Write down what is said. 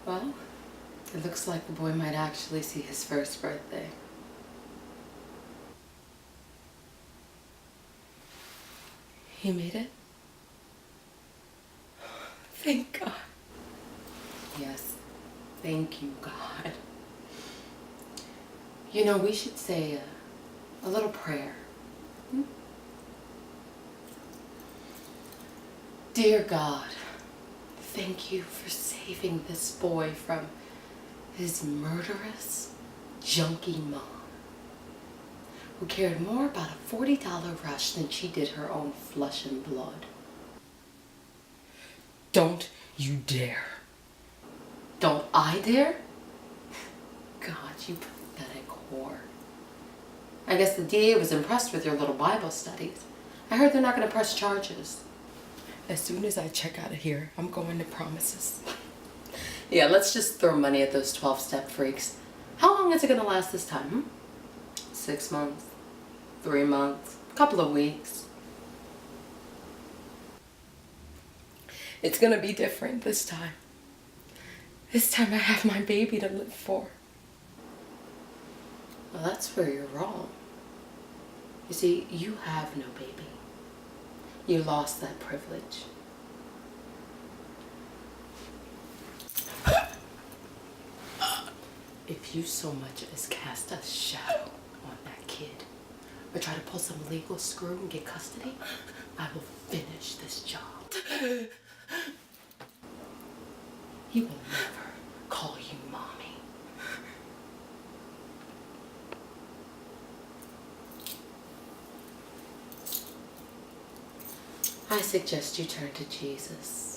Well, it looks like the boy might actually see his first birthday. He made it? Thank God. Yes, thank you, God. You know, we should say a little prayer. Dear God, thank you for saving this boy from his murderous, junkie mom, who cared more about a $40 rush than she did her own flesh and blood. Don't you dare. Don't I dare? God, you pathetic whore. I guess the DA was impressed with your little Bible studies. I heard they're not going to press charges. As soon as I check out of here, I'm going to Promises. Yeah, let's just throw money at those 12-step freaks. How long is it going to last this time? 6 months? 3 months? A couple of weeks? It's going to be different this time. This time I have my baby to live for. Well, that's where you're wrong. You see, you have no baby. You lost that privilege. If you so much as cast a shadow on that kid, or try to pull some legal screw and get custody, I will finish this job. He will never call you mommy. I suggest you turn to Jesus.